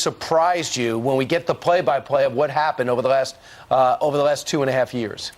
surprised you when we get the play-by-play of what happened over the last 2.5 years?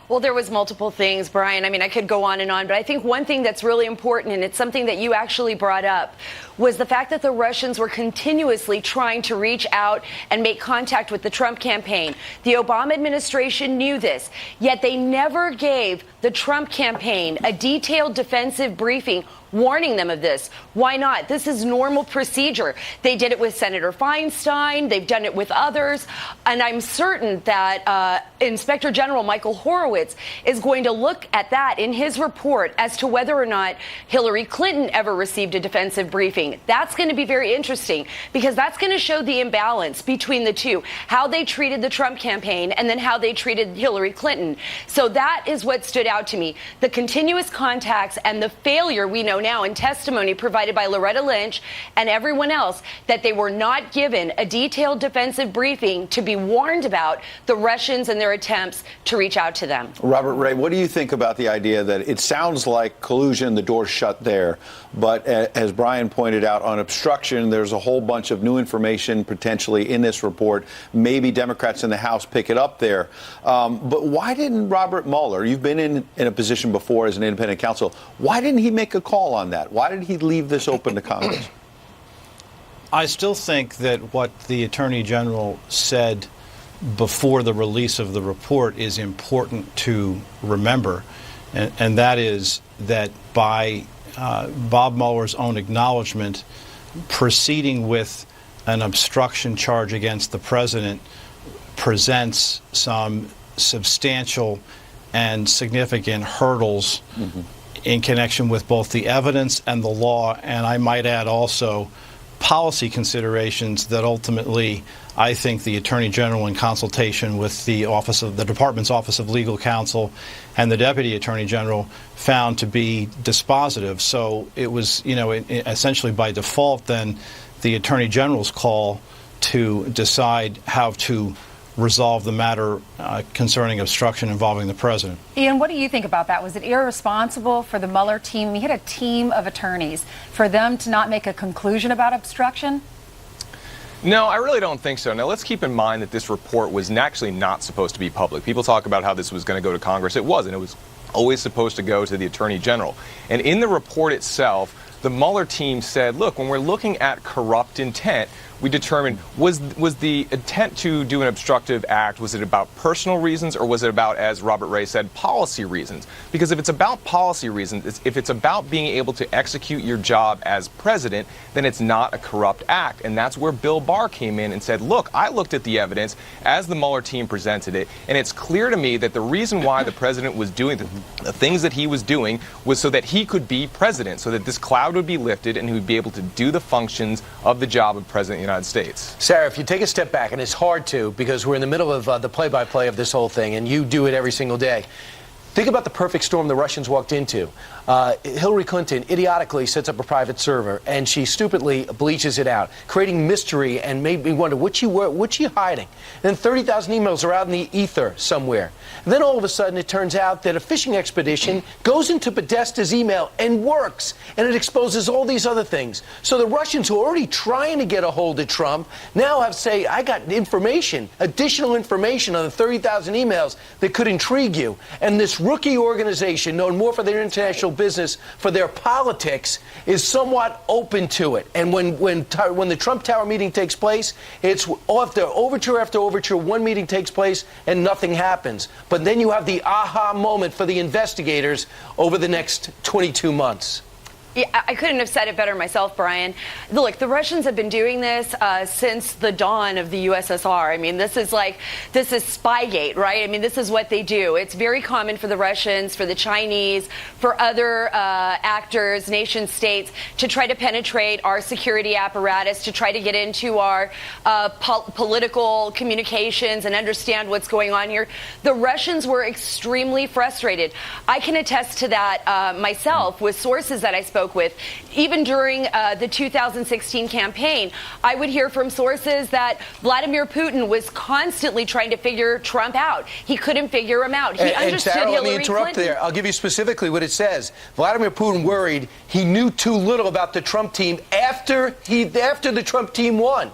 Well, there was multiple things, Brian. I mean, I could go on and on, but I think one thing that's really important, and it's something that you actually brought up, was the fact that the Russians were continuously trying to reach out and make contact with the Trump campaign. The Obama administration knew this, yet they never gave the Trump campaign a detailed defensive briefing warning them of this. Why not? This is normal procedure. They did it with Senator Feinstein. They've done it with others. And I'm certain that Inspector General Michael Horowitz is going to look at that in his report as to whether or not Hillary Clinton ever received a defensive briefing. That's going to be very interesting because that's going to show the imbalance between the two, how they treated the Trump campaign and then how they treated Hillary Clinton. So that is what stood out to me. The continuous contacts and the failure we know now in testimony provided by Loretta Lynch and everyone else that they were not given a detailed defensive briefing to be warned about the Russians and their attempts to reach out to them. Robert Ray, what do you think about the idea that it sounds like collusion, the door's shut there, but as Brian pointed out, on obstruction, there's a whole bunch of new information potentially in this report. Maybe Democrats in the House pick it up there. But why didn't Robert Mueller, you've been in a position before as an independent counsel, why didn't he make a call on that? Why did he leave this open to Congress? I still think that what the Attorney General said before the release of the report is important to remember, and that is that by Bob Mueller's own acknowledgement, proceeding with an obstruction charge against the president presents some substantial and significant hurdles in connection with both the evidence and the law, and I might add also policy considerations that ultimately I think the Attorney General, in consultation with the Department's Office of Legal Counsel and the Deputy Attorney General, found to be dispositive. So it was, essentially by default then the Attorney General's call to decide how to resolve the matter concerning obstruction involving the president. Ian, what do you think about that? Was it irresponsible for the Mueller team? We had a team of attorneys, for them to not make a conclusion about obstruction? No, I really don't think so. Now, let's keep in mind that this report was actually not supposed to be public. People talk about how this was going to go to Congress. It wasn't. It was always supposed to go to the Attorney General. And in the report itself, the Mueller team said, look, when we're looking at corrupt intent, we determined, was the intent to do an obstructive act, was it about personal reasons, or was it about, as Robert Ray said, policy reasons? Because if it's about policy reasons, if it's about being able to execute your job as president, then it's not a corrupt act. And that's where Bill Barr came in and said, look, I looked at the evidence as the Mueller team presented it, and it's clear to me that the reason why the president was doing the things that he was doing was so that he could be president, so that this cloud would be lifted and he would be able to do the functions of the job of president of the United States. Sarah, if you take a step back, and it's hard to because we're in the middle of the play-by-play of this whole thing, and you do it every single day. Think about the perfect storm the Russians walked into. Hillary Clinton idiotically sets up a private server, and she stupidly bleaches it out, creating mystery and made me wonder, what's she hiding? And then 30,000 emails are out in the ether somewhere. And then all of a sudden it turns out that a fishing expedition goes into Podesta's email and works, and it exposes all these other things. So the Russians, who are already trying to get a hold of Trump, now have say, I got information, additional information on the 30,000 emails that could intrigue you. And this rookie organization, known more for their international business, for their politics, is somewhat open to it. And when the Trump Tower meeting takes place, it's overture after overture, one meeting takes place and nothing happens. But then you have the aha moment for the investigators over the next 22 months. Yeah, I couldn't have said it better myself, Brian. Look, the Russians have been doing this since the dawn of the USSR. I mean, this is Spygate, right? I mean, this is what they do. It's very common for the Russians, for the Chinese, for other actors, nation states, to try to penetrate our security apparatus, to try to get into our political communications and understand what's going on here. The Russians were extremely frustrated. I can attest to that myself with sources that I spoke with. Even during the 2016 campaign, I would hear from sources that Vladimir Putin was constantly trying to figure Trump out. He couldn't figure him out. He understood Sarah, Hillary let me interrupt Clinton. there. I'll give you specifically what it says. Vladimir Putin worried he knew too little about the Trump team after the Trump team won.